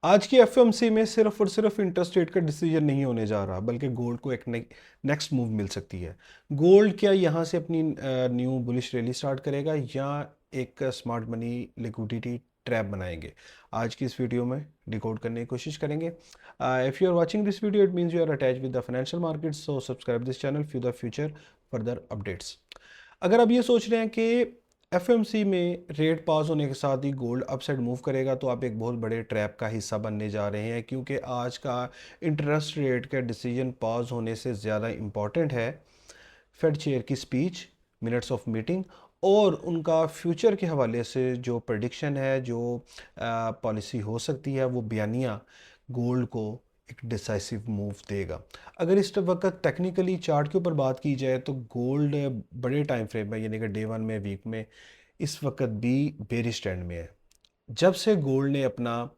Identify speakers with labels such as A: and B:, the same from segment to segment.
A: आज की एफएमसी में सिर्फ और सिर्फ इंटरेस्ट रेट का डिसीजन नहीं होने जा रहा, बल्कि गोल्ड को एक नेक्स्ट मूव मिल सकती है। गोल्ड क्या यहाँ से अपनी न्यू बुलिश रैली स्टार्ट करेगा या एक स्मार्ट मनी लिक्विडिटी ट्रैप बनाएंगे? आज की इस वीडियो में डिकोड करने की कोशिश करेंगे। If you are watching this video it means you are attach with the financial market, so subscribe this channel for the future further updates. अगर आप ये सोच रहे हैं कि एफएमसी में रेट पास होने के साथ ही गोल्ड अपसाइड मूव करेगा, तो आप एक बहुत बड़े ट्रैप का हिस्सा बनने जा रहे हैं, क्योंकि आज का इंटरेस्ट रेट का डिसीजन पास होने से ज़्यादा इम्पॉर्टेंट है फेड चेयर की स्पीच, मिनट्स ऑफ मीटिंग और उनका फ्यूचर के हवाले से जो प्रडिक्शन है, जो पॉलिसी हो सकती है, वो बयानिया गोल्ड को एक डिसाइसिव मूव देगा। अगर इस वक्त टेक्निकली चार्ट के ऊपर बात की जाए तो गोल्ड बड़े टाइम फ्रेम में, यानी कि डे वन में, वीक में, इस वक्त भी बेरिश ट्रेंड में है। जब से गोल्ड ने अपना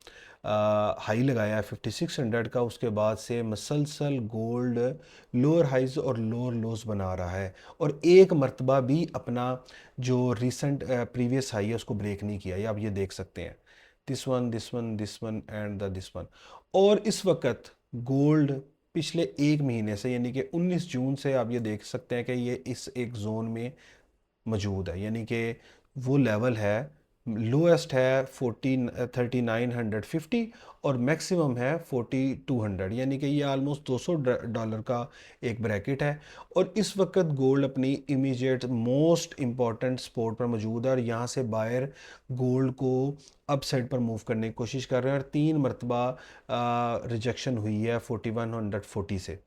A: हाई लगाया है 5600 का, उसके बाद से मसलसल गोल्ड लोअर हाइज और लोअर लोज बना रहा है और एक मर्तबा भी अपना जो रिसेंट प्रीवियस हाई है उसको ब्रेक नहीं किया। ये आप ये देख सकते हैं, this one, this one, this one and the this one. और इस वक्त गोल्ड पिछले एक महीने से, यानी कि 19 जून से, आप ये देख सकते हैं कि ये इस एक जोन में मौजूद है। यानी कि वो लेवल है, लोएस्ट है 3950 और मैक्सिमम है 4200, यानी कि ये आलमोस्ट $200 का एक ब्रैकेट है। और इस वक्त गोल्ड अपनी इमीडिएट मोस्ट इम्पॉर्टेंट सपोर्ट पर मौजूद है और यहाँ से बायर गोल्ड को अप साइड पर मूव करने की कोशिश कर रहे हैं और 3 मरतबा रिजेक्शन हुई है 4140 से।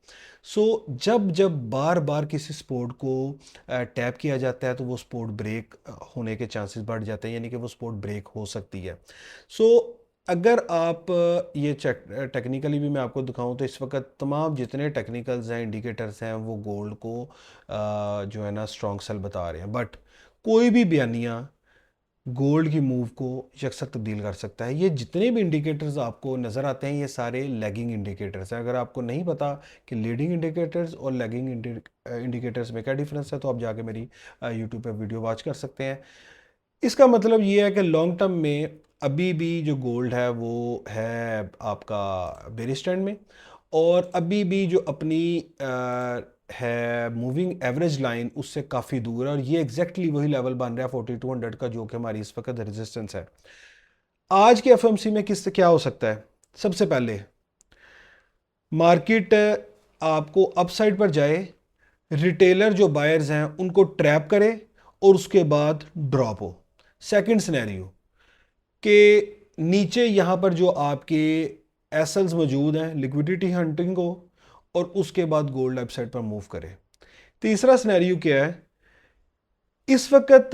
A: जब जब बार बार किसी स्पोर्ट को टैप किया जाता है तो वो स्पोर्ट ब्रेक होने के चांसेस बढ़ जाते हैं, यानी कि वो स्पोर्ट ब्रेक हो सकती है। अगर आप ये टेक्निकली भी मैं आपको दिखाऊं तो इस वक्त तमाम जितने टेक्निकल्स हैं, इंडिकेटर्स हैं, वो गोल्ड को जो है ना स्ट्रॉन्ग सेल बता रहे हैं। बट कोई भी बयानिया गोल्ड की मूव को यकसर तब्दील कर सकता है। ये जितने भी इंडिकेटर्स आपको नज़र आते हैं ये सारे लैगिंग इंडिकेटर्स हैं। अगर आपको नहीं पता कि लीडिंग इंडिकेटर्स और लैगिंग इंडिकेटर्स में क्या डिफरेंस है तो आप जाके मेरी यूट्यूब पे वीडियो वॉच कर सकते हैं। इसका मतलब ये है कि लॉन्ग टर्म में अभी भी जो गोल्ड है वो है आपका बेरिश ट्रेंड में, और अभी भी जो अपनी है मूविंग एवरेज लाइन उससे काफ़ी दूर है, और ये एग्जैक्टली वही लेवल बन रहा है 4200 का, जो कि हमारी इस वक्त रेजिस्टेंस है। आज के एफएमसी में किस क्या हो सकता है? सबसे पहले मार्केट आपको अपसाइड पर जाए, रिटेलर जो बायर्स हैं उनको ट्रैप करे और उसके बाद ड्रॉप हो। सेकंड सिनेरियो कि नीचे यहाँ पर जो आपके एसल्स मौजूद हैं, लिक्विडिटी हंटिंग हो और उसके बाद गोल्ड अपसाइड पर मूव करे। तीसरा सिनेरियो क्या है? इस वक्त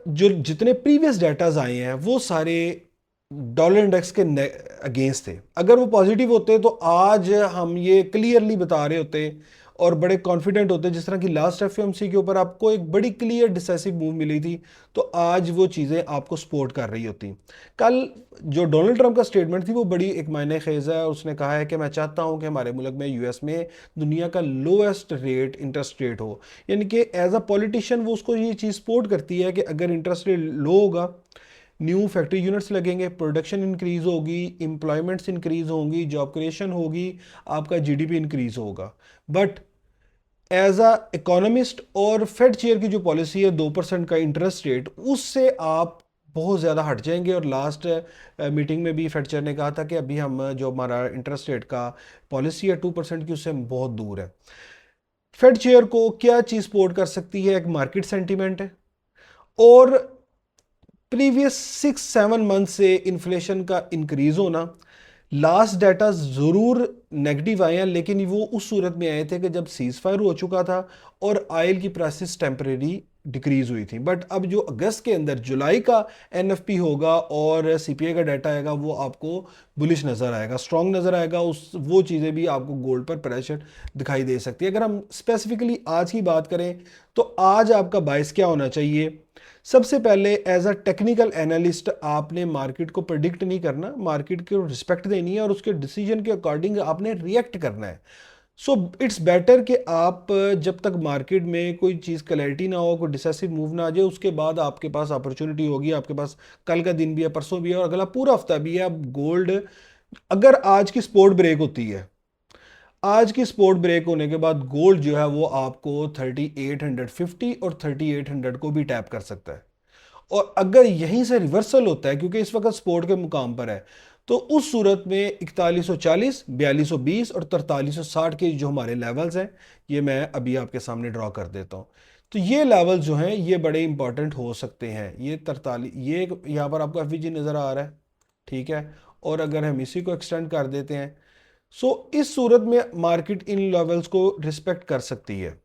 A: जो जितने प्रीवियस डाटाज आए हैं वो सारे डॉलर इंडेक्स के अगेंस्ट थे। अगर वो पॉजिटिव होते तो आज हम ये क्लियरली बता रहे होते और बड़े कॉन्फिडेंट होते, जिस तरह की लास्ट एफएमसी के ऊपर आपको एक बड़ी क्लियर डिसाइसिव मूव मिली थी, तो आज वो चीज़ें आपको सपोर्ट कर रही होती। कल जो डोनाल्ड ट्रंप का स्टेटमेंट थी वो बड़ी एक मायने खेज है। उसने कहा है कि मैं चाहता हूं कि हमारे मुल्क में, यूएस में, दुनिया का लोएस्ट रेट इंटरेस्ट रेट हो। यानी कि एज अ पॉलिटिशियन वो उसको ये चीज़ सपोर्ट करती है कि अगर इंटरेस्ट रेट लो होगा, न्यू फैक्ट्री यूनिट्स लगेंगे, प्रोडक्शन इंक्रीज होगी, एम्प्लॉयमेंट्स इंक्रीज होंगी, जॉब क्रिएशन होगी, आपका जीडीपी इंक्रीज होगा। बट एज अ इकोनॉमिस्ट और फेड चेयर की जो पॉलिसी है 2% का इंटरेस्ट रेट, उससे आप बहुत ज़्यादा हट जाएंगे। और लास्ट मीटिंग में भी फेड चेयर ने कहा था कि अभी हम जो हमारा इंटरेस्ट रेट का पॉलिसी है 2% की, उससे हम बहुत दूर है। फेड चेयर को क्या चीज़ सपोर्ट कर सकती है? एक मार्केट सेंटीमेंट है, और प्रीवियस 6-7 मंथ से इन्फ्लेशन का इंक्रीज होना। लास्ट डाटा ज़रूर नेगेटिव आए हैं, लेकिन वो उस सूरत में आए थे कि जब सीज फायर हो चुका था और ऑयल की प्राइसेस टेम्परेरी डिक्रीज हुई थी। बट अब जो अगस्त के अंदर जुलाई का एनएफपी होगा और सीपीआई का डाटा आएगा, वो आपको बुलिश नज़र आएगा, स्ट्रॉन्ग नज़र आएगा। उस वो चीज़ें भी आपको गोल्ड पर प्रेशर दिखाई दे सकती है। अगर हम स्पेसिफिकली आज की बात करें तो आज आपका बायस क्या होना चाहिए? सबसे पहले एज अ टेक्निकल एनालिस्ट आपने मार्केट को प्रिडिक्ट नहीं करना, मार्केट को रिस्पेक्ट देनी है और उसके डिसीजन के अकॉर्डिंग आपने रिएक्ट करना है। इट्स बेटर कि आप जब तक मार्केट में कोई चीज़ क्लैरिटी ना हो, कोई डिसाइसिव मूव ना आ जाए, उसके बाद आपके पास अपॉर्चुनिटी होगी। आपके पास कल का दिन भी है, परसों भी है और अगला पूरा हफ्ता भी है। आप गोल्ड अगर आज की स्पोर्ट ब्रेक होती है, आज की स्पोर्ट ब्रेक होने के बाद गोल्ड जो है वो आपको 3850 और 3800 को भी टैप कर सकता है। और अगर यहीं से रिवर्सल होता है, क्योंकि इस वक्त स्पोर्ट के मुकाम पर है, तो उस सूरत में 4140, 4220 और 4360 के जो हमारे लेवल्स हैं, ये मैं अभी आपके सामने ड्रॉ कर देता हूँ। तो ये लेवल जो हैं ये बड़े इंपॉर्टेंट हो सकते हैं। ये 43, ये यहाँ पर आपको एफवीजी नज़र आ रहा है, ठीक है। और अगर हम इसी को एक्सटेंड कर देते हैं, इस सूरत में मार्केट इन लेवल्स को रिस्पेक्ट कर सकती है।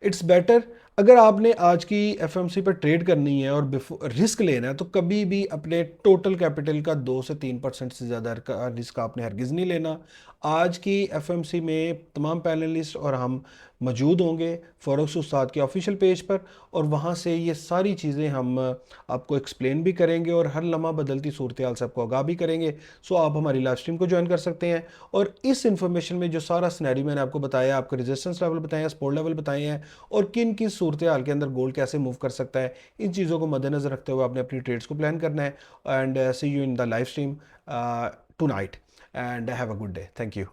A: इट्स बेटर, अगर आपने आज की एफएमसी पर ट्रेड करनी है और रिस्क लेना है, तो कभी भी अपने टोटल कैपिटल का 2 से 3% से ज़्यादा का रिस्क आपने हरगिज़ नहीं लेना। आज की एफएमसी में तमाम पैनलिस्ट और हम मौजूद होंगे फॉरेक्स उस्ताद के ऑफिशियल पेज पर, और वहाँ से ये सारी चीज़ें हम आपको एक्सप्लेन भी करेंगे और हर लम्हा बदलती सूरत हाल से आपको आगाह भी करेंगे। आप हमारी लाइव स्ट्रीम को ज्वाइन कर सकते हैं, और इस इन्फॉर्मेशन में जो सारा सिनेरियो मैंने आपको बताया, आपके रेजिस्टेंस लेवल बताए हैं, सपोर्ट लेवल बताए हैं, और किन किन सूरत हाल के अंदर गोल्ड कैसे मूव कर सकता है, इन चीज़ों को मद्देनजर रखते हुए आपने अपनी ट्रेड्स को प्लान करना है। And see you in the live stream tonight, and have a good day. Thank you.